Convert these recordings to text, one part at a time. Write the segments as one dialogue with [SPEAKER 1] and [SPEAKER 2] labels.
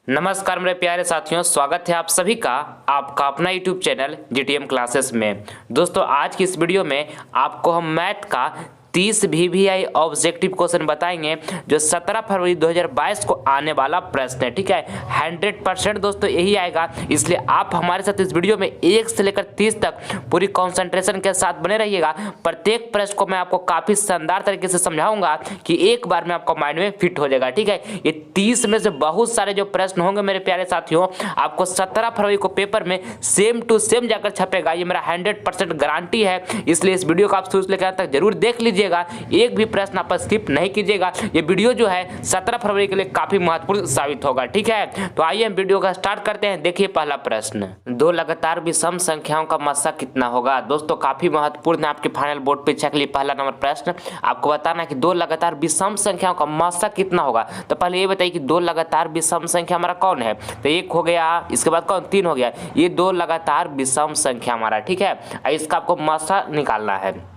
[SPEAKER 1] नमस्कार मेरे प्यारे साथियों, स्वागत है आप सभी का आपका अपना यूट्यूब चैनल जीटीएम क्लासेस में। दोस्तों आज की इस वीडियो में आपको हम मैथ का 30 VVI ऑब्जेक्टिव क्वेश्चन बताएंगे जो 17 फरवरी 2022 को आने वाला प्रश्न है। ठीक है, 100% दोस्तों यही आएगा, इसलिए आप हमारे साथ इस वीडियो में 1 से लेकर 30 तक पूरी कंसंट्रेशन के साथ बने रहिएगा। प्रत्येक प्रश्न को मैं आपको काफी शानदार तरीके से समझाऊंगा कि एक बार में आपको माइंड में फिट हो जाएगा। ठीक है, ये 30 में से बहुत सारे जो प्रश्न होंगे मेरे प्यारे साथियों, आपको 17 फरवरी को पेपर में सेम टू सेम जाकर छपेगा। ये मेरा 100% गारंटी है, इसलिए इस वीडियो को आप शुरू से लेकर अंत तक जरूर देख लीजिए। एक भी प्रश्न आप स्किप नहीं कीजिएगा। ये वीडियो जो है 17 फरवरी के लिए काफी महत्वपूर्ण साबित होगा। ठीक है, तो आइए हम वीडियो का स्टार्ट करते हैं। देखिए पहला प्रश्न, दो लगातार विषम संख्याओं का मस्सा कितना होगा। दोस्तों काफी महत्वपूर्ण है, आपके फाइनल बोर्ड परीक्षा के लिए पहला नंबर प्रश्न। आपको बताना है कि दो लगातार विषम संख्याओं का मस्सा कितना होगा। तो पहले ये बताइए कि दो लगातार विषम संख्या हमारा कौन है। तो एक हो गया, इसके बाद कौन, 3 हो गया। ये दो लगातार विषम संख्या हमारा। ठीक है, इसका आपको मस्सा निकालना है।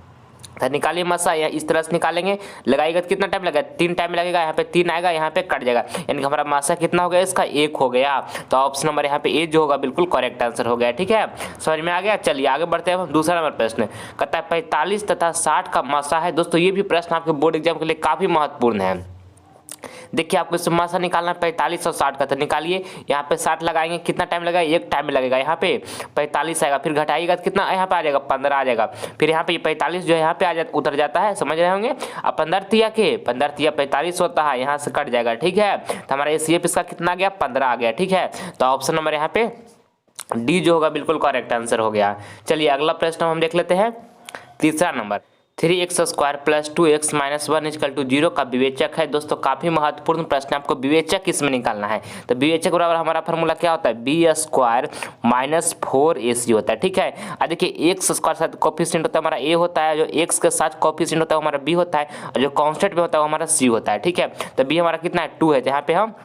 [SPEAKER 1] तो निकालिए मस्सा, इस तरह से निकालेंगे। लगाएगा तो कितना टाइम लगेगा, 3 टाइम लगेगा। यहाँ पे 3 आएगा, यहाँ पे कट जाएगा, यानी कि हमारा मस्सा कितना हो गया, इसका 1 हो गया। तो ऑप्शन नंबर यहाँ पे ए जो होगा बिल्कुल करेक्ट आंसर हो गया। ठीक है, समझ में आ गया। चलिए आगे बढ़ते हैं। दूसरा नंबर प्रश्न कहता है 45 तथा 60 का मस्सा है। दोस्तों ये भी प्रश्न आपके बोर्ड एग्जाम के लिए काफी महत्वपूर्ण है। देखिए आपको इसमें मस्सा निकालना है 45 और 60 का। तो निकालिए, यहाँ पे 60 लगाएंगे, कितना टाइम लगेगा, 1 टाइम में लगेगा। यहाँ पे 45 आएगा, फिर घटाइएगा तो कितना यहाँ पे आ जाएगा, 15 आ जाएगा। फिर यहाँ पे 45 जो है यहाँ पे आ जाता, उतर जाता है, समझ रहे होंगे। अब 15 तिया 45 होता है, यहाँ से कट जाएगा। ठीक है, तो हमारा एसीएफ इसका कितना आ गया, 15 आ गया। ठीक है, तो ऑप्शन नंबर यहाँ पे डी जो होगा बिल्कुल करेक्ट आंसर हो गया। चलिए अगला प्रश्न हम देख लेते हैं। तीसरा नंबर, 3x² + 2x - 1 = 0 का विवेचक है। दोस्तों काफी महत्वपूर्ण प्रश्न, आपको विवेचक इसमें निकालना है। तो विवेचक बराबर हमारा फॉर्मूला क्या होता है, b² - 4ac होता है। ठीक है, अब देखिए x² साथ कोफिशिएंट होता है हमारा a होता है, जो x के साथ कोफिशिएंट होता है हमारा b होता है, और जो कांस्टेंट में होता है वो हमारा c होता है। ठीक है, तो b हमारा कितना है, 2 है। यहाँ पे हम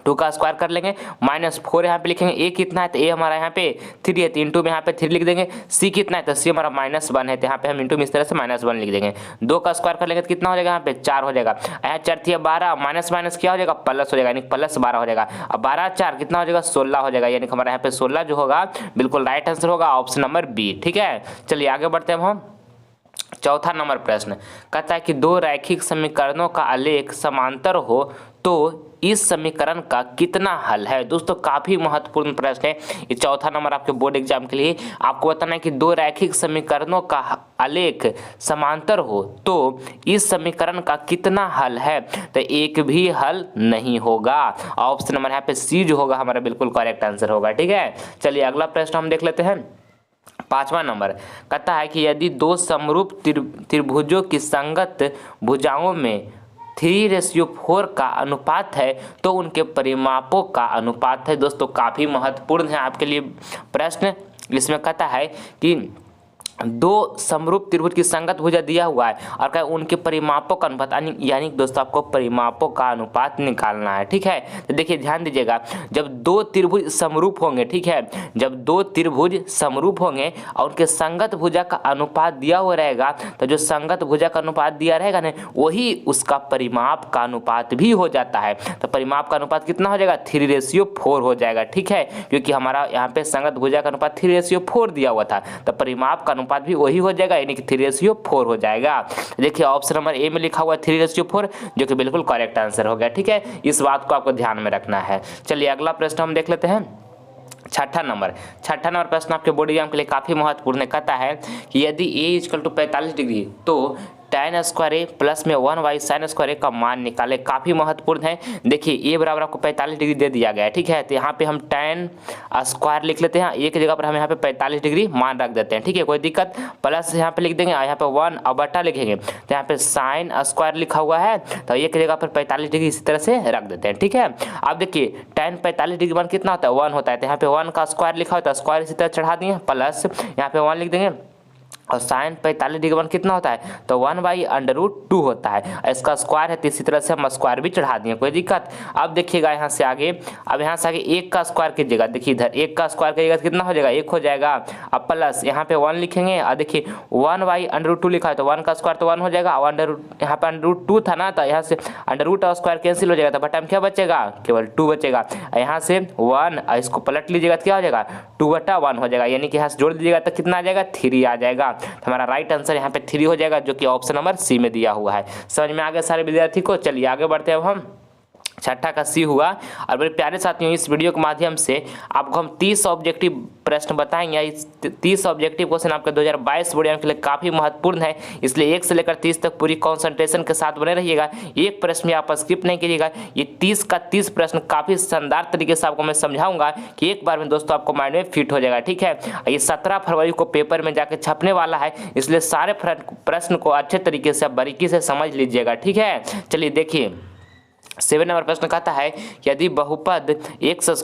[SPEAKER 1] 2 का स्क्वायर कर लेंगे, -4 यहाँ पे लिखेंगे। a कितना है, तो a हमारा यहाँ पे 3 है, तो इंटू में यहाँ पे 3 लिख देंगे। c कितना है, तो c हमारा -1 है, तो यहाँ पे हम इंटू में इस तरह से -1 लिख देंगे। 2 का स्क्वायर कर लेंगे तो कितना हो जाएगा, यहाँ पे 4 हो जाएगा। यहाँ 4 थी 12, माइनस क्या हो जाएगा, प्लस हो जाएगा, यानी +12 हो जाएगा। अब 12 4 कितना हो जाएगा, 16 हो जाएगा, यानी हमारा यहाँ पे 16 जो होगा बिल्कुल राइट आंसर होगा, ऑप्शन नंबर बी। ठीक है, चलिए आगे बढ़ते हैं हम। चौथा नंबर प्रश्न कहता है कि दो रैखिक समीकरणों का आलेख समांतर हो तो इस समीकरण का कितना हल है। दोस्तों काफी महत्वपूर्ण प्रश्न है, ये चौथा नंबर आपके बोर्ड एग्जाम के लिए। आपको बताना है कि दो रैखिक समीकरणों का आलेख समांतर हो तो इस समीकरण का कितना हल है। तो एक भी हल नहीं होगा, ऑप्शन नंबर यहाँ पे सी जो होगा हमारा बिल्कुल करेक्ट आंसर होगा। ठीक है, चलिए अगला प्रश्न हम देख लेते हैं। 5वां नंबर कहता है कि यदि दो समरूप त्रिभुजों की संगत भुजाओं में 3:4 का अनुपात है तो उनके परिमापों का अनुपात है। दोस्तों काफी महत्वपूर्ण है आपके लिए प्रश्न। इसमें कहता है कि दो समरूप त्रिभुज की संगत भुजा दिया हुआ है और क्या उनके परिमापों का अनुपात, यानी दोस्तों आपको परिमापों का अनुपात निकालना है। ठीक है, तो देखिए ध्यान दीजिएगा, जब दो त्रिभुज समरूप होंगे, ठीक है, जब दो त्रिभुज समरूप होंगे और उनके संगत भुजा का अनुपात दिया हुआ रहेगा, तो जो संगत भुजा का अनुपात दिया रहेगा ना, वही उसका परिमाप का अनुपात भी हो जाता है। तो परिमाप का अनुपात कितना हो जाएगा, 3:4 हो जाएगा। ठीक है, क्योंकि हमारा यहाँ पे संगत भुजा का अनुपात 3:4 दिया हुआ था, तो परिमाप का अनुपात भी वही हो जाएगा, यानी कि 3:4 हो जाएगा। देखिए ऑप्शन नंबर ए में लिखा हुआ है 3:4, जो कि बिल्कुल करेक्ट आंसर हो गया। ठीक है, इस बात को आपको ध्यान में रखना है। चलिए अगला प्रश्न हम देख लेते हैं। छठा नंबर प्रश्न आपके बोर्ड एग्जाम के लिए काफी महत्वपूर्ण है। कहता है कि यदि a = 45 डिग्री तो tan² प्लस में 1y sin² का मान निकाले। काफी महत्वपूर्ण है। देखिए a बराबर आपको 45 डिग्री दे दिया गया है। ठीक है, तो यहाँ पे हम tan² लिख लेते हैं, एक जगह पर हम यहाँ पे 45 डिग्री मान रख देते हैं। ठीक है, कोई दिक्कत, प्लस यहाँ पे लिख देंगे, यहाँ पे 1 और बटा लिखेंगे, तो यहाँ पे sin² लिखा हुआ है, तो एक जगह पर 45 डिग्री इसी तरह से रख देते हैं। ठीक है, अब देखिए tan 45 डिग्री मान कितना होता है, 1 होता है, तो यहाँ पे 1 का स्क्वायर लिखा होता है, स्क्वायर इसी तरह चढ़ा दिए, प्लस यहाँ पे 1 लिख देंगे, और साइन 45 डिग्री 1 कितना होता है, तो 1/√2 होता है। इसका स्क्वायर है तो इसी तरह से हम स्क्वायर भी चढ़ा दिए, कोई दिक्कत। अब देखिएगा यहाँ से आगे, अब यहाँ से आगे 1 का स्क्वायर कीजिएगा, देखिए इधर 1 का स्क्वायर करिएगा तो कितना हो जाएगा, 1 हो जाएगा। अब प्लस यहाँ पे 1 लिखेंगे और देखिए 1/√2 लिखा है तो 1 का स्क्वायर तो 1 हो जाएगा, यहाँ पे √2 था ना, तो यहाँ से अंडर और स्क्वायर कैंसिल हो जाएगा, तो बटा में क्या बचेगा, केवल 2 बचेगा। यहाँ से 1 इसको पलट लीजिएगा तो क्या हो जाएगा, 2/1 हो जाएगा, यानी कि यहाँ से जोड़ दीजिएगा तो कितना आ जाएगा, 3 आ जाएगा। तो हमारा राइट आंसर यहाँ पे 3 हो जाएगा, जो कि ऑप्शन नंबर सी में दिया हुआ है। समझ में आ गया सारे विद्यार्थी को। चलिए आगे बढ़ते हैं अब हम। छठा का सी हुआ। और मेरे प्यारे साथियों, इस वीडियो के माध्यम से आपको हम 30 ऑब्जेक्टिव प्रश्न बताएंगे। इस 30 ऑब्जेक्टिव क्वेश्चन आपके 2022 बोर्ड एग्जाम के लिए काफ़ी महत्वपूर्ण है, इसलिए 1 से लेकर 30 तक पूरी कंसंट्रेशन के साथ बने रहिएगा। एक प्रश्न में आप स्किप नहीं कीजिएगा। ये 30 का 30 प्रश्न काफ़ी शानदार तरीके से आपको मैं समझाऊंगा कि एक बार में दोस्तों आपको माइंड में फिट हो जाएगा, ठीक है। ये 17 फरवरी को पेपर में जाकर छपने वाला है, इसलिए सारे प्रश्न को अच्छे तरीके से आप बारीकी से समझ लीजिएगा, ठीक है। चलिए देखिए 7 नंबर प्रश्न कहता है, यदि बहुपद x²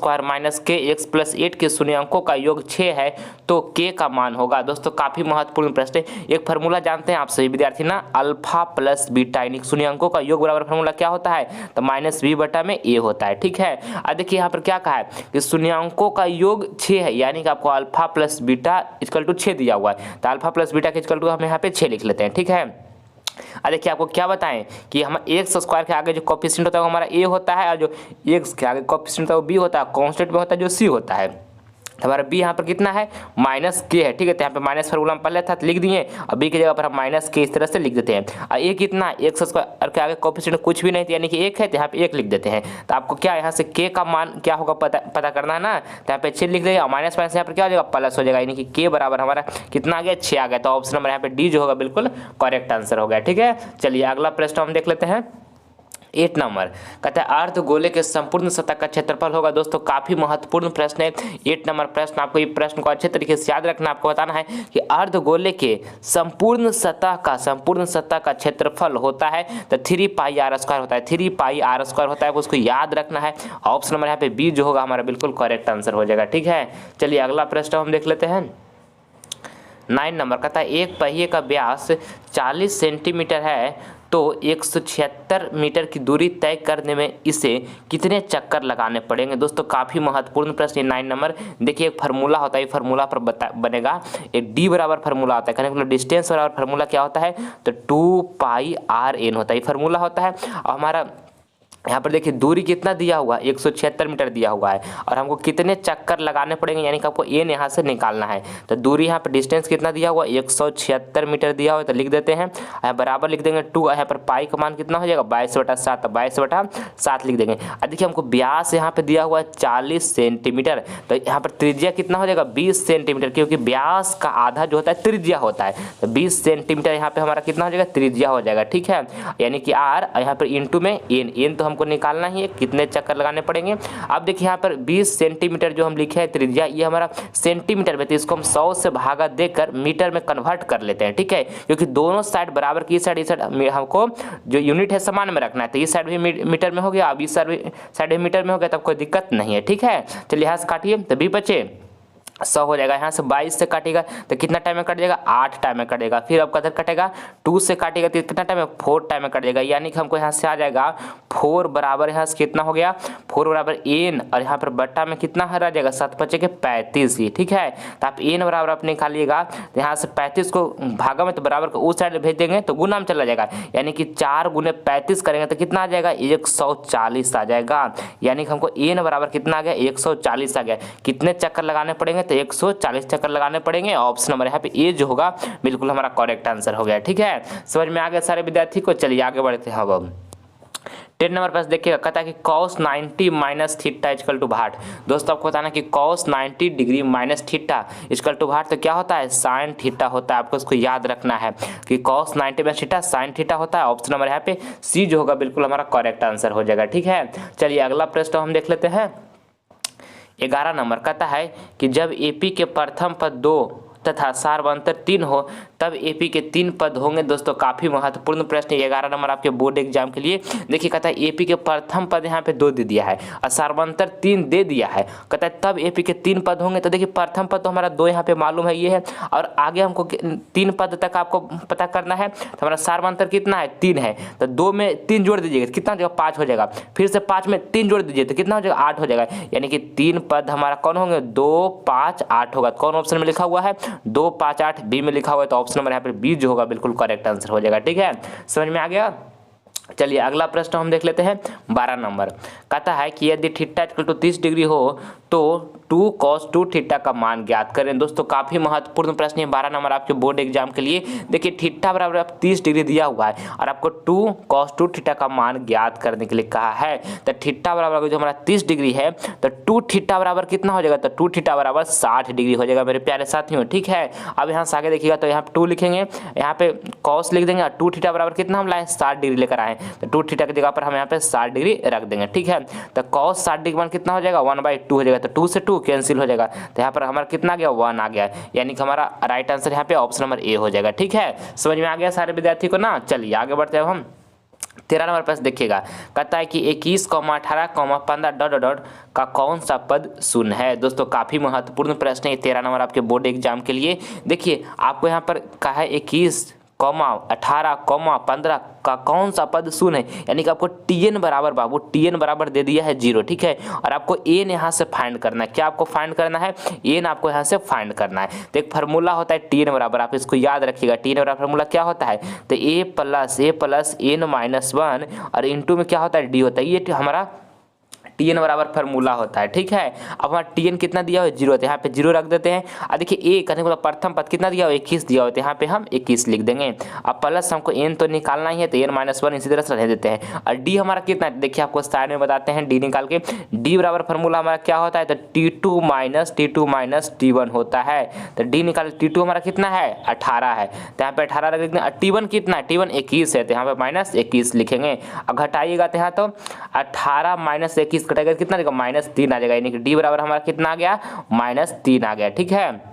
[SPEAKER 1] - k x + 8 के शून्य अंकों का योग 6 है तो k का मान होगा। दोस्तों काफी महत्वपूर्ण प्रश्न है। एक फार्मूला जानते हैं आप सभी विद्यार्थी ना, अल्फा प्लस बीटा, यानी शून्य अंकों का योग बराबर फार्मूला क्या होता है, तो -b/a होता है, ठीक है। अब देखिए यहाँ पर क्या कहा है कि शून्य अंकों का योग 6 है, यानी कि आपको अल्फा प्लस बीटा = 6 दिया हुआ है, तो अल्फा प्लस बीटा = हम यहाँ पे 6 लिख लेते हैं, ठीक है। देखिए आपको क्या बताएं कि हम x² के आगे जो कोफिशिएंट होता है वो हमारा a होता है, और जो x के आगे कोफिशिएंट होता है वो b होता है, कांस्टेंट में होता है जो c होता है। तो हमारा b यहाँ पर कितना है, -k है, ठीक है। तो यहाँ पे माइनस फार्मूला हम पहले था तो लिख दिए, और b की जगह पर हम -k इस तरह से लिख देते हैं। और a कितना, x² के आगे कोफिशिएंट कुछ भी नहीं, यानी कि 1 है, तो यहाँ पे 1 लिख देते हैं। तो आपको क्या यहाँ से k का मान क्या होगा पता करना है ना, तो यहाँ पे 6 लिख देगा, और माइनस यहाँ पर क्या हो जाएगा, प्लस हो जाएगा, यानी कि k बराबर हमारा कितना आ गया, 6 आ गया। तो ऑप्शन नंबर यहाँ पे डी जो होगा बिल्कुल करेक्ट आंसर हो गया, ठीक है। चलिए अगला प्रश्न हम देख लेते हैं। 8 नंबर कहता है अर्धगोले के संपूर्ण सतह का क्षेत्रफल होगा। दोस्तों काफी महत्वपूर्ण प्रश्न है 8 नंबर प्रश्न। आपको ये प्रश्न को अच्छे तरीके से याद रखना। आपको बताना है कि अर्धगोले के संपूर्ण सतह का क्षेत्रफल होता है तो 3πr² होता है, 3πr² होता है, उसको याद रखना है। ऑप्शन नंबर यहाँ पे बी जो होगा हमारा बिल्कुल करेक्ट आंसर हो जाएगा, ठीक है। चलिए अगला प्रश्न हम देख लेते हैं। 9 नंबर कहता है एक पहिए का व्यास 40 सेंटीमीटर है तो 176 मीटर की दूरी तय करने में इसे कितने चक्कर लगाने पड़ेंगे। दोस्तों काफ़ी महत्वपूर्ण प्रश्न है 9 नंबर। देखिए एक फार्मूला होता है, फार्मूला पर बनेगा एक डी बराबर फार्मूला होता है, कहने मतलब डिस्टेंस बराबर फार्मूला क्या होता है, तो 2πrn होता है, ये फार्मूला होता है। और हमारा यहाँ पर देखिए दूरी कितना दिया हुआ है, 176 मीटर दिया हुआ है, और हमको कितने चक्कर लगाने पड़ेंगे, यानी कि आपको एन यहाँ से निकालना है। तो दूरी यहाँ पर डिस्टेंस कितना दिया हुआ है, 176 मीटर दिया हुआ है, तो लिख देते हैं, यहाँ बराबर लिख देंगे 2, यहाँ पर पाई का मान कितना हो जाएगा 22/7, 22/7 लिख देंगे। और देखिए हमको व्यास यहाँ पे दिया हुआ है 40 सेंटीमीटर, तो यहाँ पर त्रिज्या कितना हो जाएगा 20 सेंटीमीटर, क्योंकि व्यास का आधा जो होता है त्रिज्या होता है, तो 20 सेंटीमीटर यहाँ पे हमारा कितना हो जाएगा त्रिज्या हो जाएगा, ठीक है। यानी कि आर यहाँ पर इंटू में एन तो हमको निकालना ही है, कितने चक्कर लगाने पड़ेंगे। अब देखिए यहाँ पर 20 सेंटीमीटर जो हम लिखे हैं त्रिज्या, ये हमारा सेंटीमीटर में, तो इसको हम 100 से भागा देकर मीटर में कन्वर्ट कर लेते हैं, ठीक है। क्योंकि दोनों साइड बराबर की, इस साइड हमको जो यूनिट है समान में रखना है, तो इस साइड भी मीटर में हो गया, अब इस साइड भी मीटर में हो गया, तब कोई दिक्कत नहीं है, ठीक है। चलिए यहाँ से काटिए तो बी बचे 100 हो जाएगा। यहाँ से 22 से काटेगा तो कितना टाइम में कट जाएगा, 8 टाइम में कटेगा। फिर अब कदर कटेगा 2 से काटेगा तो कितना टाइम में, 4 टाइम में कट जाएगा। यानी कि हमको यहाँ से आ जाएगा 4 बराबर, यहाँ से कितना हो गया 4 बराबर एन, और यहाँ पर बट्टा में कितना हरा जाएगा 7 बचे के 35 ही, ठीक है। तो आप एन बराबर आप निकालिएगा, तो यहाँ से 35 को भागा में तो बराबर को उस साइड भेज देंगे तो गुना में चला जाएगा, यानी कि 4 × 35 करेंगे तो कितना आ जाएगा 140 आ जाएगा। यानी कि हमको एन बराबर कितना आ गया 140 आ गया। कितने चक्कर लगाने पड़ेंगे, तो 140 चक्कर लगाने पड़ेंगे। ऑप्शन नंबर यहाँ पे ए जो होगा बिल्कुल हमारा करेक्ट आंसर हो गया, ठीक है। समझ में आ गया सारे विद्यार्थी को। चलिए आगे बढ़ते हैं। अब 10 नंबर पास देखिएगा, कहता है कि cos 90 - थीटा = भाट। दोस्तों आपको बताना कि cos 90 डिग्री - थीटा = भाट, तो क्या होता है sin थीटा होता है। आपको इसको याद रखना है कि cos 90 - थीटा sin थीटा होता है। ऑप्शन नंबर यहाँ पे सी जो होगा बिल्कुल हमारा करेक्ट आंसर हो जाएगा, ठीक है। चलिए अगला प्रश्न हम देख लेते हैं। 11 नंबर कहता है कि जब एपी के प्रथम पद 2 तथा सार्वंतर 3 हो तब एपी के 3 पद होंगे। दोस्तों काफ़ी महत्वपूर्ण प्रश्न, 11 नंबर आपके बोर्ड एग्जाम के लिए। देखिए कहता है एपी के प्रथम पद यहाँ पे 2 दे दिया है और सार्वंतर 3 दे दिया है। कहता है तब एपी के 3 पद होंगे। तो देखिए प्रथम पद तो हमारा 2 यहाँ पे मालूम है, ये है, और आगे हमको 3 पद तक आपको पता करना है। तो हमारा सार्वंतर कितना है, 3 है, तो 2 में 3 जोड़ दीजिएगा, कितना हो जाएगा, 5 हो जाएगा। फिर से 5 में 3 जोड़ दीजिए तो कितना हो जाएगा, 8 हो जाएगा। यानी कि 3 पद हमारा कौन होंगे, 2, 5, 8 होगा। कौन ऑप्शन में लिखा हुआ है, 2, 5, 8 बी में लिखा हुआ है। तो ऑप्शन नंबर यहाँ पे बी जो होगा बिल्कुल करेक्ट आंसर हो जाएगा। ठीक है, समझ में आ गया। चलिए अगला प्रश्न हम देख लेते हैं 12 नंबर। कहता है कि यदि थीटा इक्वल टू 30 डिग्री हो तो 2 cos 2 थीटा का मान ज्ञात करें। दोस्तों काफ़ी महत्वपूर्ण प्रश्न है 12 नंबर आपके बोर्ड एग्जाम के लिए। देखिए थीटा बराबर 30 डिग्री दिया हुआ है और आपको 2 cos 2 थीटा का मान ज्ञात करने के लिए कहा है। तो थीटा बराबर जो हमारा 30 डिग्री है तो 2 थीटा बराबर कितना हो जाएगा, तो 2 थीटा बराबर 60 डिग्री हो जाएगा मेरे प्यारे साथियों। ठीक है, अब यहाँ से आगे देखिएगा तो यहाँ पे 2 लिखेंगे, यहाँ पे cos लिख देंगे और 2 थीटा बराबर कितना हम लाए, 60 डिग्री लेकर आए। तो 2 थीटा की जगह पर हम यहाँ पे 60 डिग्री रख देंगे। ठीक है, तो cos 60 डिग्री मान कितना हो जाएगा, 1/2 हो जाएगा। तो 2 से 2 कैंसिल हो जाएगा। तो यहाँ पर हमारा कितना आ गया, 1 आ गया। यानी कि हमारा राइट आंसर यहाँ पे ऑप्शन नंबर ए हो जाएगा। ठीक है, समझ में आ गया सारे विद्यार्थी को ना। चलिए आगे बढ़ते हैं हम 13 नंबर प्रश्न देखिएगा। कहता है कि 21, 18, 15 डॉट डॉट डॉट का कौन सा पद शून्य है। दोस्तों काफ़ी महत्वपूर्ण प्रश्न है 13 नंबर आपके बोर्ड एग्जाम के लिए। देखिए आपको यहाँ पर कहा है 21, 18, 15 का कौन सा पद शून्य है, यानी कि आपको टीएन बराबर, बाबू टीएन बराबर दे दिया है 0। ठीक है, और आपको एन यहाँ से फाइंड करना है। क्या आपको फाइंड करना है, एन आपको यहाँ से फाइंड करना है। तो एक फार्मूला होता है टीएन बराबर, आप इसको याद रखिएगा। टीएन बराबर फार्मूला क्या होता है, तो ए प्लस n-1 और इंटू में क्या होता है, डी होता है। ये हमारा टीएन बराबर फार्मूला होता है। ठीक है, अब हमारा टीएन कितना दिया हुआ है, 0, तो यहाँ पे 0 रख देते हैं। और देखिए ए करने के बाद प्रथम पद कितना दिया हुआ है, 21 दिया हुआ है, तो यहाँ पे हम 21 लिख देंगे। अब प्लस हमको एन तो निकालना ही है, तो n-1 इसी तरह से रहने देते हैं। और डी हमारा कितना है, देखिए आपको साइड में बताते हैं डी निकाल के। डी बराबर फार्मूला हमारा क्या होता है, तो T2 माइनस T1 होता है। तो डी निकाल, T2 हमारा कितना है, 18 है, तो यहाँ पे 18 रख देंगे। और T1 कितना है, T1 21 है, तो यहाँ पे -21 लिखेंगे। अब घटाइएगा तो यहाँ तो 18 - 21 कटेगा कितना देगा, -3 आ जाएगा। यानी कि डी बराबर हमारा कितना आ गया, -3 आ गया। ठीक है,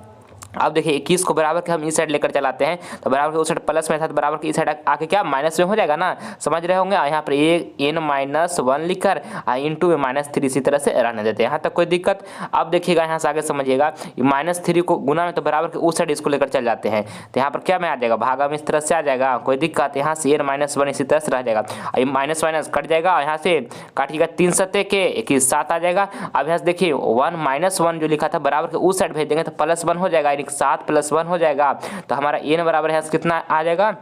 [SPEAKER 1] अब देखिए 21 को बराबर के हम इस साइड लेकर चलाते हैं, तो बराबर के उस साइड प्लस में था, तो बराबर के इस साइड आके क्या माइनस में हो जाएगा ना, समझ रहे होंगे। यहाँ पर n-1 लिखकर इंटू में -3 इसी तरह से रहने देते हैं, यहाँ तक कोई दिक्कत। अब देखिएगा यहाँ से आगे समझिएगा, -3 को गुना में तो बराबर के उस साइड इसको लेकर चल जाते हैं, तो यहाँ पर क्या में आ जाएगा, भागा में इस तरह से आ जाएगा, कोई दिक्कत। यहाँ से n-1 इसी तरह से रह जाएगा, माइनस माइनस कट जाएगा, यहाँ से काटिएगा 3 सत्ते के 21 7 आ जाएगा। अब यहाँ से देखिए 1 जो लिखा था बराबर के उस साइड भेज देंगे तो +1 हो जाएगा, 7 + 1 हो जाएगा। तो हमारा n बराबर यहाँ से कितना आ जाएगा,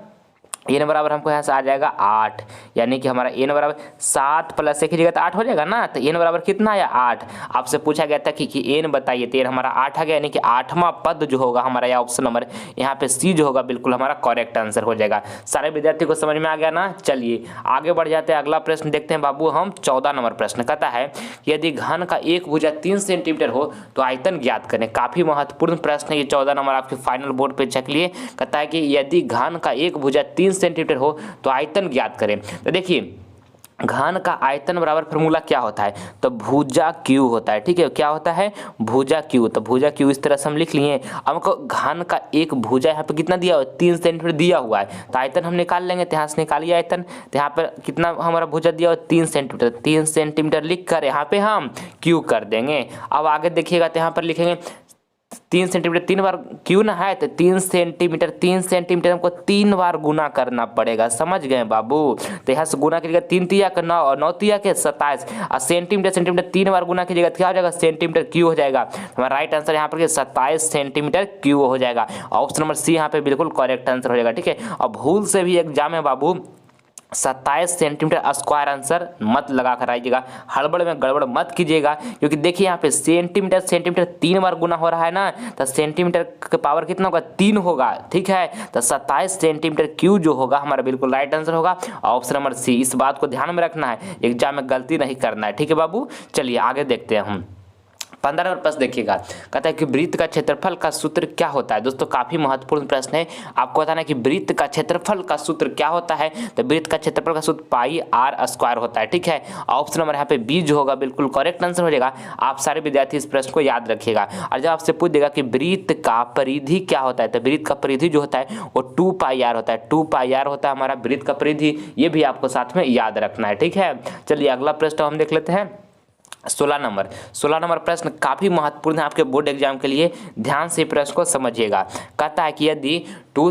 [SPEAKER 1] n बराबर हमको यहाँ से आ जाएगा 8। यानी कि हमारा n बराबर 7 + 1 की जगह तो 8 हो जाएगा ना, तो n बराबर कितना आया, 8। आपसे पूछा गया था कि n बताइए, तो n हमारा 8 आ गया। यानी कि 8वां पद जो होगा हमारा या ऑप्शन नंबर यहाँ पे सी जो होगा बिल्कुल हमारा करेक्ट आंसर हो जाएगा। सारे विद्यार्थी को समझ में आ गया ना। चलिए आगे बढ़ जाते हैं, अगला प्रश्न देखते हैं बाबू हम 14 नंबर प्रश्न। कहता है यदि घन का एक भुजा 3 सेंटीमीटर हो तो आयतन ज्ञात करें। काफी महत्वपूर्ण प्रश्न है ये, 14 नंबर आपके फाइनल बोर्ड पे चेक लिए। कहता है कि यदि घन का एक भुजा 3 सेंटीमीटर हो तो आयतन ज्ञात करें। तो देखिए घन का आयतन बराबर फार्मूला क्या होता है, तो भुजा क्यू होता है। ठीक है, क्या होता है, भुजा क्यू। तो भुजा क्यू इस तरह से हम लिख लिए। अब हमको घन का एक भुजा यहाँ पे कितना दिया हुआ है, 3 सेंटीमीटर दिया हुआ है, तो आयतन हम निकाल लेंगे। तो यहाँ से निकालिए आयतन, तो यहाँ पर कितना हमारा भुजा दिया हुआ है, 3 सेंटीमीटर। 3 सेंटीमीटर लिख कर यहाँ पे हम क्यू कर देंगे। अब आगे देखिएगा तो यहाँ पर लिखेंगे 3 सेंटीमीटर 3 बार क्यों ना है, तो 3 सेंटीमीटर हमको 3 बार गुना करना पड़ेगा, समझ गए बाबू। तो यहाँ से गुना कीजिएगा 3 तिया के 9 और 9 तिया के 27 और सेंटीमीटर 3 बार गुना कीजिएगा क्या हो जाएगा, सेंटीमीटर क्यू हो जाएगा। हमारा राइट आंसर यहाँ पर 27 सेंटीमीटर क्यू हो जाएगा। ऑप्शन नंबर सी यहाँ पे बिल्कुल करेक्ट आंसर हो जाएगा। ठीक है, और भूल से भी एग्जाम में बाबू 27 सेंटीमीटर स्क्वायर आंसर मत लगा कर आइएगा, हड़बड़ में गड़बड़ मत कीजिएगा। क्योंकि देखिए यहाँ पे सेंटीमीटर 3 बार गुना हो रहा है ना, तो सेंटीमीटर का पावर कितना होगा, 3 होगा। ठीक है, तो 27 सेंटीमीटर क्यू जो होगा हमारा बिल्कुल राइट आंसर होगा, ऑप्शन नंबर सी। इस बात को ध्यान में रखना है, एग्जाम में गलती नहीं करना है। ठीक है बाबू, चलिए आगे देखते हैं हम। 15 नंबर प्रश्न देखिएगा, कहता है कि वृत्त का क्षेत्रफल का सूत्र क्या होता है। दोस्तों काफी महत्वपूर्ण प्रश्न है, आपको बताना है कि वृत्त का क्षेत्रफल का सूत्र क्या होता है। तो वृत्त का क्षेत्रफल का सूत्र पाई आर स्क्वायर होता है, ठीक है। ऑप्शन नंबर यहाँ पे बी जो होगा बिल्कुल करेक्ट आंसर हो जाएगा। आप सारे विद्यार्थी इस प्रश्न को याद रखिएगा। और जब आपसे पूछ देगा कि वृत्त का परिधि क्या होता है, तो वृत्त का परिधि जो होता है वो 2 पाई आर होता है। 2 पाई आर होता है हमारा वृत्त का परिधि, ये भी आपको साथ में याद रखना है, ठीक है। चलिए अगला प्रश्न हम देख लेते हैं। 16 नंबर प्रश्न काफी महत्वपूर्ण है आपके बोर्ड एग्जाम के लिए, ध्यान से प्रश्न को समझिएगा। कहता है कि यदि 2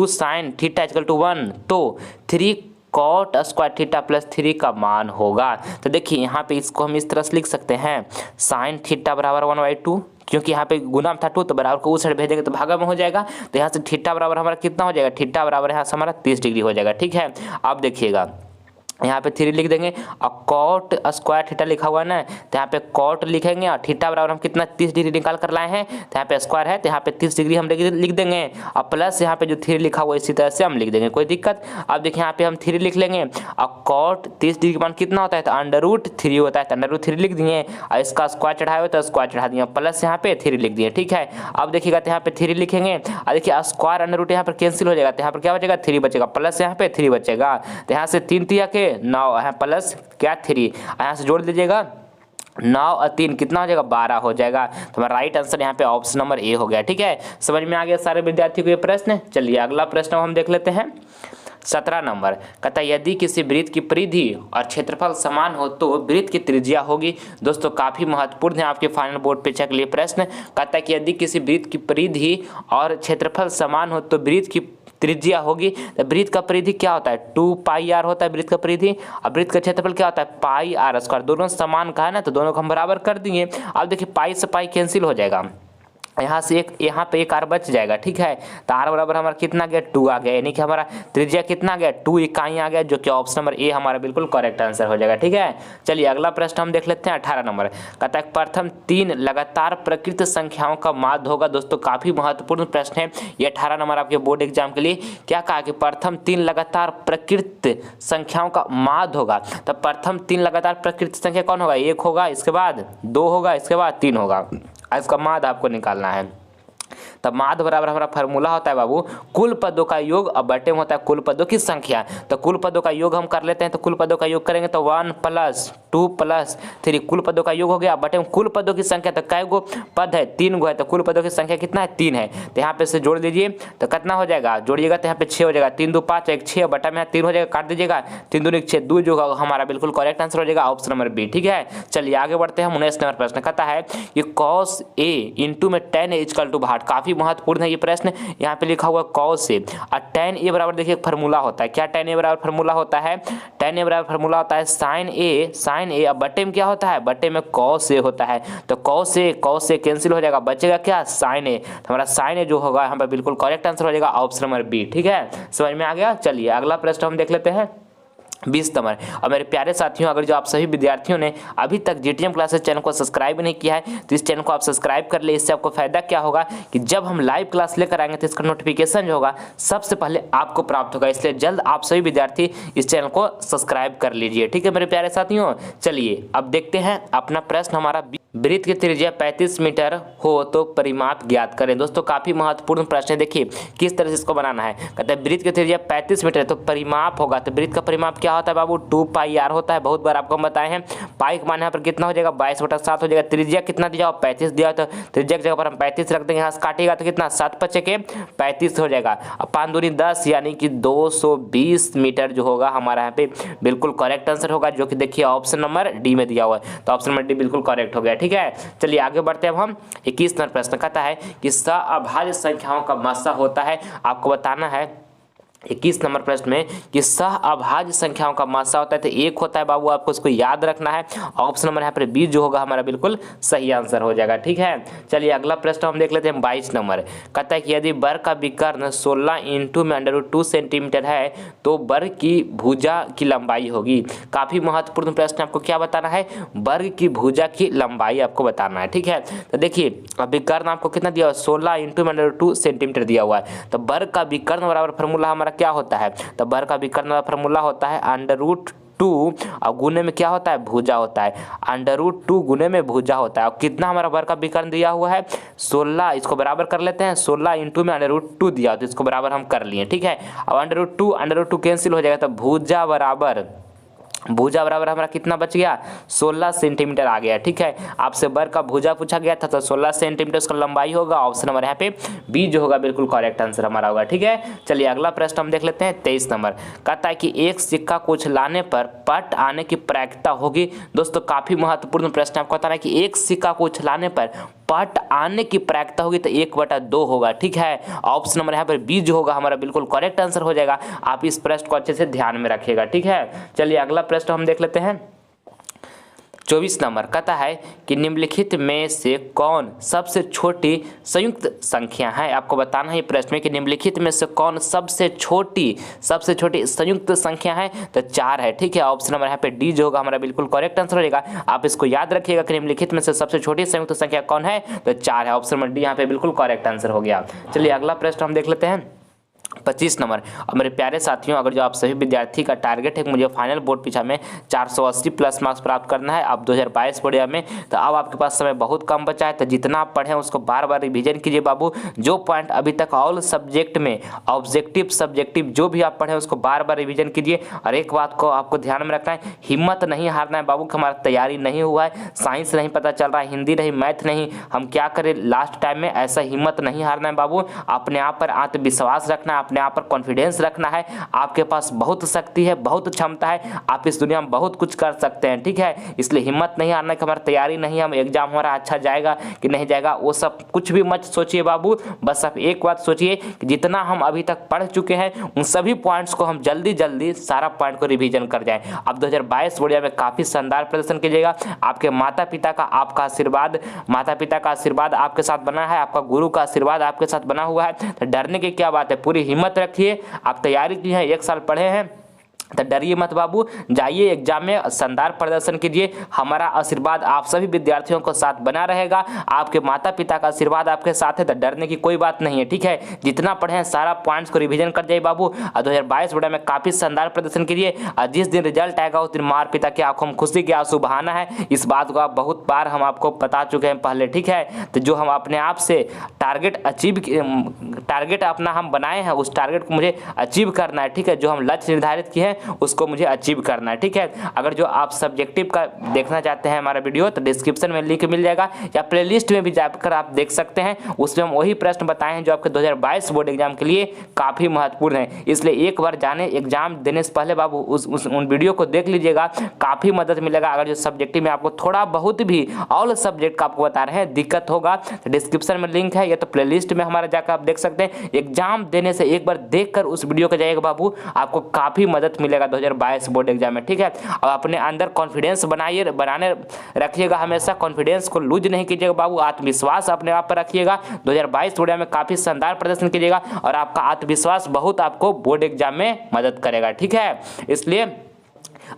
[SPEAKER 1] sin थीटा इक्वल टू 1 तो 3 cot स्क्वायर थीटा प्लस 3 का मान होगा। तो देखिए यहाँ पे इसको हम इस तरह से लिख सकते हैं, साइन थीटा बराबर 1/2, क्योंकि यहाँ पे गुना था 2 तो बराबर को उस साइड भेजेंगे तो भागा में हो जाएगा। तो यहाँ से थीटा बराबर हमारा कितना हो जाएगा, थीटा बराबर यहाँ से हमारा 30 डिग्री हो जाएगा, ठीक है। अब देखिएगा यहाँ पे 3 लिख देंगे और कॉट स्क्वायर थीटा लिखा हुआ है ना, तो यहाँ पे कॉट लिखेंगे और थीटा बराबर हम कितना 30 डिग्री निकाल कर लाए हैं, तो यहाँ पे स्क्वायर है तो यहाँ पे 30 डिग्री हम लिख देंगे और प्लस यहाँ पे जो 3 लिखा हुआ है इसी तरह से हम लिख देंगे, कोई दिक्कत। अब देखिए यहाँ पे हम 3 लिख लेंगे और कॉट 30 डिग्री का मान कितना होता है, तो √3 होता है, तो √3 लिख दिए और इसका स्क्वायर चढ़ाए हो तो स्क्वायर चढ़ा दिए, प्लस यहाँ पे 3 लिख दिए, ठीक है। अब देखिएगा तो यहाँ पे 3 लिखेंगे और देखिए स्क्वायर √ यहाँ पर कैंसिल हो जाएगा, तो यहाँ पर क्या बचेगा 3 बचेगा, प्लस यहाँ पे 3 बचेगा, तो यहाँ से 3 तिया के 9 है प्लस क्या 3, यहाँ से जोड़ दीजिएगा 9 और 3 कितना हो जाएगा 12 हो जाएगा। तो हमारा राइट आंसर यहाँ पे ऑप्शन नंबर ए हो गया, ठीक है। समझ में आ गया सारे विद्यार्थियों को ये प्रश्न। चलिए अगला प्रश्न हम देख लेते हैं। 17 नंबर कहता है यदि किसी वृत्त की परिधि और क्षेत्रफल समान हो तो वृत्त की त्रिज्या होगी। दोस्तों काफी महत्वपूर्ण है आपके फाइनल बोर्ड परीक्षा के लिए प्रश्न। कहता है कि यदि किसी वृत्त की परिधि और क्षेत्रफल समान हो तो वृत्त की त्रिज्या होगी। तो वृत्त का परिधि क्या होता है 2 पाई आर होता है वृत्त का परिधि, और वृत्त का क्षेत्रफल क्या होता है पाई आर स्क्वायर। दोनों समान का है ना, तो दोनों को हम बराबर कर दिए। अब देखिए पाई से पाई कैंसिल हो जाएगा, यहाँ से एक यहाँ पे एक आर बच जाएगा, ठीक है। तो आर बराबर हमारा कितना गया 2 आ गया, यानी कि हमारा त्रिज्या कितना गया 2 इकाई आ गया, जो कि ऑप्शन नंबर ए हमारा बिल्कुल करेक्ट आंसर हो जाएगा, ठीक है। चलिए अगला प्रश्न हम देख लेते हैं। 18 नंबर कहता है प्रथम 3 लगातार प्रकृत संख्याओं का माध्य होगा। दोस्तों काफी महत्वपूर्ण प्रश्न है ये 18 नंबर आपके बोर्ड एग्जाम के लिए। क्या कहा कि प्रथम 3 लगातार प्रकृत संख्याओं का माध्य होगा। तो प्रथम 3 लगातार प्रकृत संख्या कौन होगा, 1 होगा, इसके बाद 2 होगा, इसके बाद 3 होगा, इसका माध्य आपको निकालना है। तब माध्य बराबर हमारा फॉर्मूला होता है बाबू कुल पदों का योग और बटे में होता है कुल पदों की संख्या। तो कुल पदों का योग हम कर लेते हैं, तो कुल पदों का योग करेंगे तो 1 + 2 + 3 कुल पदों का योग हो गया। बटे में कुल पदों की संख्या, तो कै गो पद है 3 गो है, तो कुल पदों की संख्या कितना है 3 है। तो यहाँ पे से जोड़ दीजिए तो कितना हो जाएगा, जोड़िएगा तो यहाँ पे 6 हो जाएगा, 3 × 2 = 5, 1 6 बटा में 3 हो जाएगा, काट दीजिएगा 3 × 2 = 6, 2 जो होगा हमारा बिल्कुल करेक्ट आंसर हो जाएगा ऑप्शन नंबर बी, ठीक है। चलिए आगे बढ़ते हैं। 19 नंबर प्रश्न कहता है कि cos A × में tan A = भाट। काफी महत्वपूर्ण है ये प्रश्न। यहाँ पे लिखा हुआ cos A और tan A बराबर देखिए फार्मूला होता है, क्या tan A बराबर फार्मूला होता है, tan A बराबर फार्मूला होता है sin A अब बटे में क्या होता है, बटे में cos A होता है। तो cos A कैंसिल हो जाएगा, बचेगा क्या sin A। तो हमारा sin A जो होगा यहाँ पे बिल्कुल करेक्ट आंसर हो जाएगा ऑप्शन नंबर बी, ठीक है। समझ में आ गया। चलिए अगला प्रश्न हम देख लेते हैं। 20 नंबर। और मेरे प्यारे साथियों, अगर जो आप सभी विद्यार्थियों ने अभी तक जीटीएम क्लासेस चैनल को सब्सक्राइब नहीं किया है तो इस चैनल को आप सब्सक्राइब कर ले। इससे आपको फायदा क्या होगा कि जब हम लाइव क्लास लेकर आएंगे तो इसका नोटिफिकेशन जो होगा सबसे पहले आपको प्राप्त होगा। इसलिए जल्द आप सभी विद्यार्थी इस चैनल को सब्सक्राइब कर लीजिए, ठीक है मेरे प्यारे साथियों। चलिए अब देखते हैं अपना प्रश्न। हमारा वृत्त की त्रिज्या 35 मीटर हो तो परिमाप ज्ञात करें। दोस्तों काफी महत्वपूर्ण प्रश्न है, देखिए किस तरह से इसको बनाना है। कहते हैं वृत्त की त्रिज्या 35 मीटर है तो परिमाप होगा, तो वृत्त का परिमाप क्या होता है बाबू 2 पाई आर होता है। बहुत बार आपको हम बताए हैं। पाई का मान यहाँ पर कितना हो जाएगा 22/7 हो जाएगा। त्रिज्या कितना दिया 35 दिया, तो त्रिज्या की जगह पर हम 35 रख देंगे, यहाँ से काटेगा तो कितना 7 × 5 = 35 हो जाएगा। अब 5 दूनी 10 यानी कि 220 मीटर जो होगा हमारा यहाँ पे बिल्कुल करेक्ट आंसर होगा, जो कि देखिए ऑप्शन नंबर डी में दिया हुआ है। तो ऑप्शन नंबर डी बिल्कुल करेक्ट हो गया, ठीक है। चलिए आगे बढ़ते हैं। अब हम 21 नंबर प्रश्न कहता है कि सहअभाज्य संख्याओं का मात्रा होता है। आपको बताना है 21 नंबर प्रश्न में कि सहअभाज्य संख्याओं का मात्रा होता है तो 1 होता है बाबू, आपको इसको याद रखना है। ऑप्शन नंबर यहाँ पर बी जो होगा हमारा बिल्कुल सही आंसर हो जाएगा, ठीक है। चलिए अगला प्रश्न हम देख लेते हैं। 22 नंबर कहता है कि यदि वर्ग का विकर्ण 16 × में √2 सेंटीमीटर है तो वर्ग की भुजा की लंबाई होगी। काफी महत्वपूर्ण प्रश्न। आपको क्या बताना है, वर्ग की भुजा की लंबाई आपको बताना है, ठीक है। तो देखिए विकर्ण आपको कितना दिया हुआ 16 × में √2 सेंटीमीटर दिया हुआ है। तो वर्ग का विकर्ण बराबर फार्मूला हमारा क्या होता है, तो वर्ग का विकर्ण वाला फार्मूला होता है और गुने में क्या होता है, भुजा होता है। √2 गुने में भुजा होता है। और कितना हमारा वर्ग का विकर्ण दिया हुआ है, 16। इसको बराबर कर लेते हैं, 16 इंटू में √2 दिया तो इसको बराबर हम कर लिए, ठीक है। अब √2 कैंसिल हो जाएगा, तो भुजा बराबर हमारा कितना बच गया, 16 सेंटीमीटर आ गया, ठीक है। आपसे वर्ग का भुजा पूछा गया था तो 16 सेंटीमीटर उसका लंबाई होगा। ऑप्शन नंबर यहाँ पे बी जो होगा बिल्कुल करेक्ट आंसर हमारा होगा, ठीक है। चलिए अगला प्रश्न हम देख लेते हैं 23 नंबर। कहता है कि एक सिक्का को उछलाने पर पट आने की प्रायिकता होगी। दोस्तों काफी महत्वपूर्ण प्रश्न आपको बता रहा है कि एक सिक्का को उछलाने पर पट आने की प्रायिकता होगी तो 1/2 होगा, ठीक है। ऑप्शन नंबर यहाँ पर बी जो होगा हमारा बिल्कुल करेक्ट आंसर हो जाएगा। आप इस प्रश्न को अच्छे से ध्यान में रखिएगा, ठीक है। चलिए अगला प्रश्न हम देख लेते हैं 24 नंबर। कहता है कि निम्नलिखित में से कौन सबसे छोटी संयुक्त संख्या है। आपको बताना है प्रश्न में कि निम्नलिखित में से कौन सबसे छोटी संयुक्त संख्या है, तो 4 है, ठीक है। ऑप्शन नंबर यहाँ पे डी जो होगा हमारा बिल्कुल करेक्ट आंसर हो जाएगा। आप इसको याद रखिएगा कि निम्नलिखित में से सबसे छोटी संयुक्त संख्या कौन है, तो 4 है। ऑप्शन नंबर डी यहाँ पे बिल्कुल करेक्ट आंसर हो गया। चलिए अगला प्रश्न हम देख लेते हैं 25 नंबर। और मेरे प्यारे साथियों, अगर जो आप सभी विद्यार्थी का टारगेट है कि मुझे फाइनल बोर्ड परीक्षा में 480 प्लस मार्क्स प्राप्त करना है अब 2022 बोर्ड में, तो अब आपके पास समय बहुत कम बचा है। तो जितना आप पढ़ें उसको बार बार रिवीजन कीजिए बाबू। जो पॉइंट अभी तक ऑल सब्जेक्ट में ऑब्जेक्टिव सब्जेक्टिव जो भी आप पढ़ें उसको बार बार रिवीजन कीजिए। और एक बात को आपको ध्यान में रखना है, हिम्मत नहीं हारना है बाबू कि हमारा तैयारी नहीं हुआ है, साइंस नहीं पता चल रहा है, हिंदी नहीं, मैथ नहीं, हम क्या करें लास्ट टाइम में। ऐसा हिम्मत नहीं हारना है बाबू। अपने आप पर आत्मविश्वास रखना है, अपने आप पर कॉन्फिडेंस रखना है। आपके पास बहुत शक्ति है, बहुत क्षमता है, आप इस दुनिया में बहुत कुछ कर सकते हैं, ठीक है। इसलिए हिम्मत नहीं हारना कि हमारी तैयारी नहीं है, हम एग्जाम हमारा अच्छा जाएगा कि नहीं जाएगा, वो सब कुछ भी मत सोचिए बाबू। बस आप एक बात सोचिए कि जितना हम अभी तक पढ़ चुके हैं उन सभी पॉइंट्स को हम जल्दी सारा पॉइंट को रिवीजन कर जाएं। अब 2022 बोर्ड में काफी शानदार प्रदर्शन कीजिएगा। आपके माता पिता का आशीर्वाद आपके साथ बना है, आपका गुरु का आशीर्वाद आपके साथ बना हुआ है, तो डरने की क्या बात है। पूरी हिम्मत रखिए। आप तैयारी की है, 1 साल पढ़े हैं, तो डरिए मत बाबू। जाइए एग्जाम में शानदार प्रदर्शन कीजिए। हमारा आशीर्वाद आप सभी विद्यार्थियों को साथ बना रहेगा। आपके माता पिता का आशीर्वाद आपके साथ है, तो डरने की कोई बात नहीं है, ठीक है। जितना पढ़े हैं सारा पॉइंट्स को रिवीजन कर जाइए बाबू। 2022 बोर्ड में काफी शानदार प्रदर्शन कीजिए। और जिस दिन रिजल्ट आएगा उस दिन माता पिता की आंखों में खुशी के आंसू बहाना है। इस बात को आप बहुत बार हम आपको बता चुके हैं पहले, ठीक है। तो जो हम अपने आप से टारगेट अपना हम बनाए हैं उस टारगेट को मुझे अचीव करना है, ठीक है। जो हम लक्ष्य निर्धारित किए हैं उसको मुझे अचीव करना है, ठीक है। अगर जो आप सब्जेक्टिव का देखना चाहते हैं हमारा वीडियो, तो डिस्क्रिप्शन में लिंक मिल जाएगा या प्लेलिस्ट में भी जाकर आप देख सकते हैं। उसमें हम वही प्रश्न बताए हैं जो आपके 2022 बोर्ड एग्जाम के लिए काफी महत्वपूर्ण है। इसलिए एक बार जाने एग्जाम देने से पहले बाबू उन वीडियो को देख लीजिएगा, काफी मदद मिलेगा। अगर जो सब्जेक्टिव में आपको थोड़ा बहुत भी ऑल सब्जेक्ट का आपको बता रहे हैं दिक्कत होगा, तो डिस्क्रिप्शन में लिंक है या तो प्लेलिस्ट में हमारा जाकर आप देख सकते हैं। एग्जाम देने से एक बार देखकर उस वीडियो को जाइएगा बाबू, आपको काफी मदद मिलेगा 2022 बोर्ड एग्जाम में, ठीक है। और अपने अंदर कॉन्फिडेंस बनाने रखिएगा, हमेशा कॉन्फिडेंस को लूज नहीं कीजिएगा बाबू। आत्मविश्वास अपने आप पर रखिएगा। 2022 बोर्ड में काफी शानदार प्रदर्शन कीजिएगा और आपका आत्मविश्वास बहुत आपको बोर्ड एग्जाम में मदद करेगा, ठीक है। इसलिए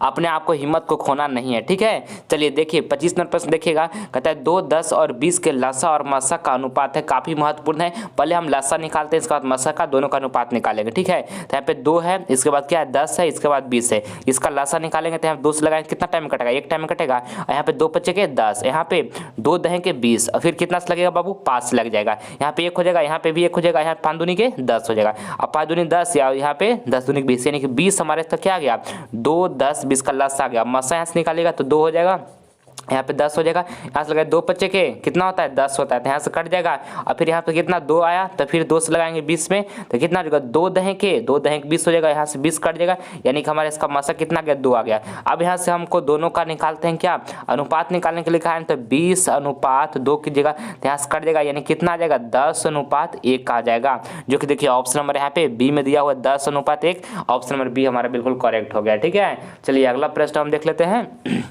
[SPEAKER 1] अपने आप को हिम्मत को खोना नहीं है, ठीक है। चलिए देखिए 25 नंबर प्रश्न देखिएगा। कहता है 2, 10 और 20 के लसा और मसा का अनुपात है, काफी महत्वपूर्ण है। पहले हम लसा निकालते हैं, इसके बाद मसा का, दोनों का अनुपात निकालेंगे, ठीक है। तो यहाँ पे 2 है, इसके बाद क्या है 10 है, इसके बाद 20 है। इसका लसा निकालेंगे तो यहाँ 2 से लगाएंगे, कितना टाइम कटेगा, 1 टाइम में कटेगा। और यहाँ पे 2 बचे के 10, यहाँ पे 2 दहें के 20, और फिर कितना से लगेगा बाबू 5 लग जाएगा। यहाँ पे 1 हो जाएगा, यहाँ पे भी 1 हो जाएगा, यहाँ 5 दूनी के 10 हो जाएगा। अब 5 दूनी 10 या यहाँ पे 10 दूनी 20, यानी कि 20 हमारे तक क्या आ गया 2, 10, 20 का लसा आ गया। मसा यहाँ से निकालेगा तो 2 हो जाएगा, यहाँ पे 10 हो जाएगा। यहाँ से लगाए 2 बच्चे के कितना होता है 10 होता है, तो यहाँ से कट जाएगा। और फिर यहाँ पे कितना 2 आया, तो फिर 2 से लगाएंगे 20 में, तो कितना हो जाएगा 2 दहें के 20 हो जाएगा। यहाँ से 20 कट जाएगा, यानी कि हमारे इसका मसा कितना गया 2 आ गया। अब यहाँ से हमको दोनों का निकालते हैं, क्या अनुपात निकालने के लिए कहा है, तो 20:2 कीजिएगा, तो यहाँ से कट जाएगा, यानी कितना आ जाएगा 10:1 आ जाएगा। जो कि देखिए ऑप्शन नंबर यहाँ पे बी में दिया हुआ 10:1, ऑप्शन नंबर बी हमारा बिल्कुल करेक्ट हो गया, ठीक है। चलिए अगला प्रश्न हम देख लेते हैं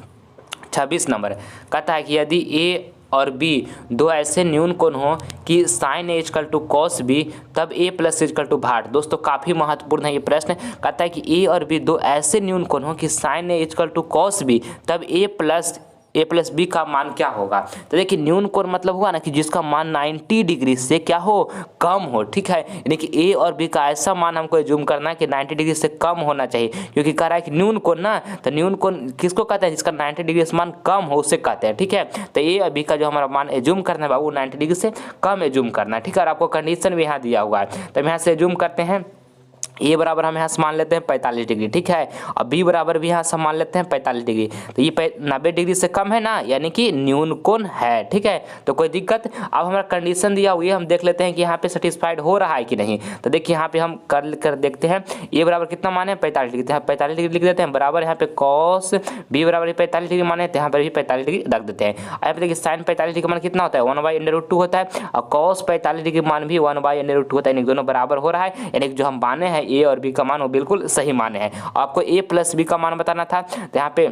[SPEAKER 1] 26 नंबर। कहता है कि यदि ए और बी 2 ऐसे न्यून कोण हो कि sin A = cos B, तब A + = भाट। दोस्तों काफ़ी महत्वपूर्ण है ये प्रश्न। कहता है कि A और B 2 ऐसे न्यून कोण हो कि sin A = cos B, तब A + ए प्लस बी का मान क्या होगा। तो देखिए न्यून कोण मतलब हुआ ना कि जिसका मान 90 डिग्री से क्या हो, कम हो, ठीक है। यानी कि ए और बी का ऐसा मान हमको जूम करना है कि 90 डिग्री से कम होना चाहिए, क्योंकि कह रहा है कि न्यून कोण ना, तो न्यून कोण किसको कहते हैं, जिसका 90 डिग्री से मान कम हो उसे कहते हैं, ठीक है। तो ए और बी का जो हमारा मान एज्यूम करना है बाबू 90 डिग्री से कम एज्यूम करना है, ठीक है। और आपको कंडीशन भी यहाँ दिया हुआ है, तो यहाँ से एज्यूम करते हैं ए बराबर हम यहाँ से मान लेते हैं 45 डिग्री, ठीक है। और बी बराबर भी यहाँ से मान लेते हैं 45 डिग्री। तो ये 90 डिग्री से कम है ना, यानी कि न्यून कोण है, ठीक है। तो कोई दिक्कत। अब हमारा कंडीशन दिया हुआ है, हम देख लेते हैं कि यहाँ पे सेटिस्फाइड हो रहा है कि नहीं। तो देखिए यहाँ पे हम कर देखते हैं ए बराबर कितना मान है 45 डिग्री, तो यहाँ 45 डिग्री लिख देते हैं बराबर यहाँ पे कॉस बी बराबर 45 डिग्री माने, तो यहाँ पर भी 45 डिग्री रख देते हैं। यहाँ पे देखिए साइन 45 डिग्री मान कितना होता है 1/√2 होता है, और कॉस 45 डिग्री मान भी 1/√2 होता है, यानी दोनों बराबर हो रहा है। यानी कि जो हम माने हैं ए और बी का मान वो बिल्कुल सही माने हैं। आपको ए प्लस बी का मान बताना था, तो यहाँ पे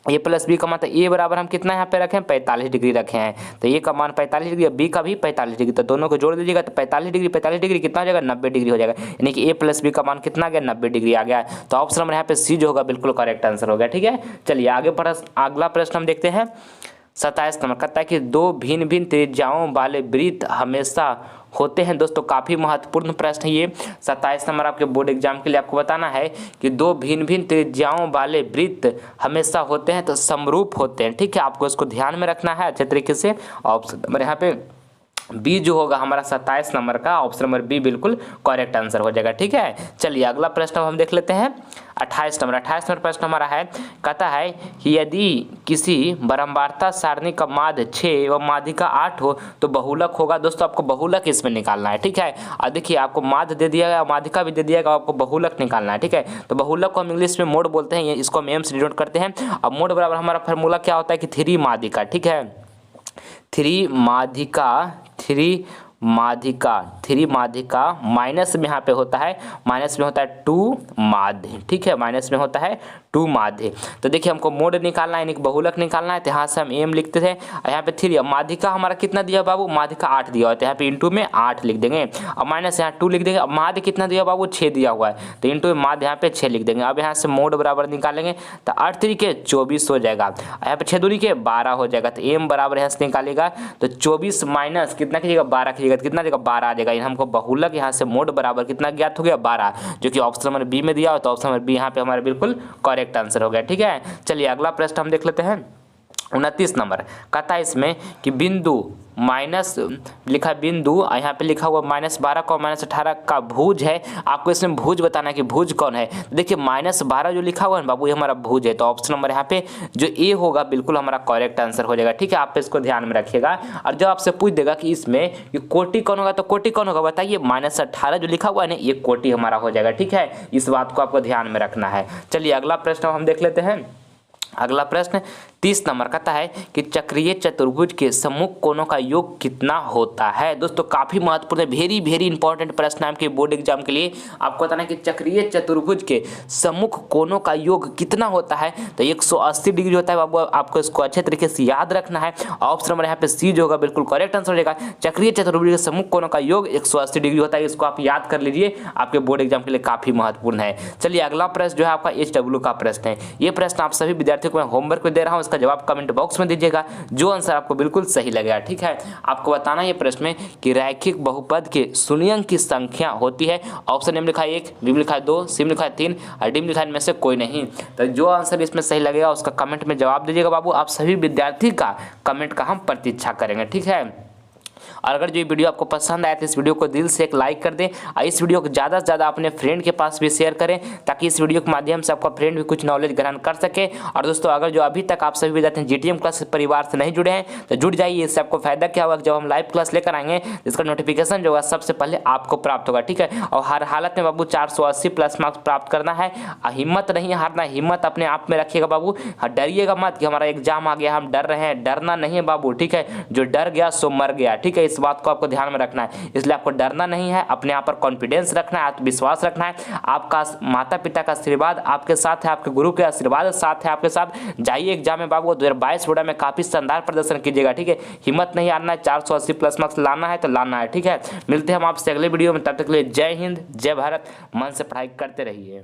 [SPEAKER 1] ए प्लस बी का मान, तो ए बराबर हम कितना यहाँ पे रखें 45 डिग्री रखे हैं, तो ए का मान 45 डिग्री, बी का भी 45 डिग्री, तो दोनों को जोड़ दीजिएगा तो 45 डिग्री कितना हो जाएगा 90 डिग्री हो जाएगा। यानी कि ए प्लस बी का मान कितना आ गया 90 डिग्री आ गया। तो ऑप्शन नंबर यहाँ पे सी जो होगा बिल्कुल करेक्ट आंसर हो गया, ठीक है। चलिए आगे अगला प्रश्न हम देखते हैं 27 नंबर। कहता है कि दो भिन्न भिन्न त्रिज्याओं वाले वृत्त हमेशा होते हैं। दोस्तों काफ़ी महत्वपूर्ण प्रश्न है ये। 27 नंबर आपके बोर्ड एग्जाम के लिए आपको बताना है कि दो भिन्न भिन्न त्रिज्याओं वाले वृत्त हमेशा होते हैं तो समरूप होते हैं, ठीक है। आपको इसको ध्यान में रखना है अच्छे तरीके से। ऑप्शन नंबर यहाँ पे बी जो होगा हमारा 27 नंबर का, ऑप्शन नंबर बी बिल्कुल करेक्ट आंसर हो जाएगा, ठीक है। चलिए अगला प्रश्न हम देख लेते हैं 28 नंबर। 28 नंबर प्रश्न हमारा है, कहता है कि यदि किसी बारंबारता सारणी का माध्य 6 व माध्यिका 8 हो तो बहुलक होगा। दोस्तों आपको बहुलक इसमें निकालना है, ठीक है। और देखिए आपको माध्य दे दिया गया, माध्यिका भी दे दिया गया, आपको बहुलक निकालना है, ठीक है। तो बहुलक को हम इंग्लिश में मोड बोलते हैं, इसको हम एम से डिनोट करते हैं। अब मोड बराबर हमारा फार्मूला क्या होता है कि 3 माध्यिका, ठीक है। 3 माध्यिका माइनस में यहाँ पे होता है, माइनस में होता है 2 माध्य, ठीक है। माइनस में होता है 2 माध्य। तो देखिए हमको मोड निकालना है, यानी कि बहुलक निकालना है, तो यहाँ से हम एम लिखते थे। यहाँ पे 3 माध्यिका हमारा कितना दिया बाबू, माध्यिका 8 दिया हुआ है, तो यहाँ पे इंटू में 8 लिख देंगे, और माइनस यहाँ 2 लिख देंगे। अब माध्य कितना दिया बाबू 6 दिया हुआ है, तो इंटू में माध्य यहाँ पे 6 लिख देंगे। अब यहाँ से मोड बराबर निकालेंगे तो 8 3 के 24 हो जाएगा, यहाँ पे 6 दूनी के 12 हो जाएगा। तो एम बराबर यहाँ से निकालेगा तो 24 माइनस कितना कीजिएगा 12 कीजिएगा, तो कितना देगा 12 आ जाएगा। हमको बहुलक यहाँ से मोड बराबर कितना ज्ञात हो गया 12, जो कि ऑप्शन नंबर बी में दिया हो, तो ऑप्शन नंबर बी यहाँ पे हमारा बिल्कुल करेक्ट आंसर हो गया, ठीक है। चलिए अगला प्रश्न हम देख लेते हैं 29 नंबर। कहता है इसमें कि बिंदु माइनस लिखा बिंदु, यहाँ पे लिखा हुआ -12 का -18 का भुज है। आपको इसमें भुज बताना है कि भुज कौन है। देखिए -12 जो लिखा हुआ है बाबू ये हमारा भुज है, तो ऑप्शन नंबर यहाँ पे जो ए होगा बिल्कुल हमारा करेक्ट आंसर हो जाएगा, ठीक है। आप इसको ध्यान में रखिएगा। और जब आपसे पूछ देगा कि इसमें ये कोटि कौन होगा, तो कोटि कौन होगा बताइए, -18 जो लिखा हुआ है ना ये कोटि हमारा हो जाएगा, ठीक है। इस बात को आपको ध्यान में रखना है। चलिए अगला प्रश्न हम देख लेते हैं। अगला प्रश्न 30 नंबर कहता है कि चक्रीय चतुर्भुज के सम्मुख कोणों का योग कितना होता है। दोस्तों काफी महत्वपूर्ण वेरी इंपॉर्टेंट प्रश्न है आपके बोर्ड एग्जाम के लिए। आपको बताना है कि चक्रीय चतुर्भुज के सम्मुख कोणों का योग कितना होता है, तो 180 डिग्री होता है बाबू। आपको इसको अच्छे तरीके से याद रखना है। ऑप्शन नंबर यहाँ पे सी जो होगा बिल्कुल करेक्ट आंसर हो जाएगा। चक्रीय चतुर्भुज के सम्मुख कोणों का योग 180 डिग्री होता है, इसको आप याद कर लीजिए, आपके बोर्ड एग्जाम के लिए काफी महत्वपूर्ण है। चलिए अगला प्रश्न जो है आपका HW का प्रश्न है। ये प्रश्न आप सभी विद्यार्थियों को मैं होमवर्क में दे रहा हूँ, इसका जवाब कमेंट बॉक्स में दीजिएगा, जो आंसर आपको बिल्कुल सही लगेगा, ठीक है। आपको बताना है ये प्रश्न में कि रैखिक बहुपद के शून्यंक की संख्या होती है। ऑप्शन ए में लिखा है 1, बी में लिखा है 2, सी में लिखा है 3 और डी में लिखा है इनमें से कोई नहीं। तो जो आंसर इसमें सही लगेगा उसका कमेंट में जवाब दीजिएगा बाबू। आप सभी विद्यार्थी का कमेंट का हम प्रतीक्षा करेंगे, ठीक है। और अगर जो ये वीडियो आपको पसंद आए तो इस वीडियो को दिल से एक लाइक कर दें और इस वीडियो को ज़्यादा से ज़्यादा अपने फ्रेंड के पास भी शेयर करें, ताकि इस वीडियो के माध्यम से आपका फ्रेंड भी कुछ नॉलेज ग्रहण कर सके। और दोस्तों अगर जो अभी तक आप सभी विद्यार्थी GTM क्लास परिवार से नहीं जुड़े हैं तो जुड़ जाइए। इससे आपको फायदा क्या होगा, जब हम लाइव क्लास लेकर आएंगे इसका नोटिफिकेशन जो होगा सबसे पहले आपको प्राप्त होगा, ठीक है। और हर हालत में बाबू 480 प्लस मार्क्स प्राप्त करना है। हिम्मत नहीं हारना, हिम्मत अपने आप में रखिएगा बाबू। डरिएगा मत कि हमारा एग्जाम आ गया हम डर रहे हैं, डरना नहीं है बाबू, ठीक है। जो डर गया सो मर गया, ठीक है। इस बात को आपको ध्यान में रखना है, इसलिए आपको डरना नहीं है, अपने आप पर कॉन्फिडेंस रखना है, आत्मविश्वास रखना है। आपका माता पिता का आशीर्वाद आपके साथ है, आपके गुरु के आशीर्वाद साथ है आपके साथ। जाइए एग्जाम में बाबू 2022 बोर्ड में काफी शानदार प्रदर्शन कीजिएगा, ठीक है। हिम्मत नहीं हारना है, 480 प्लस मार्क्स लाना है तो लाना है, ठीक है। मिलते हैं हम आपसे अगले वीडियो में, तब तक के लिए जय हिंद, जय भारत। मन से पढ़ाई करते रहिए।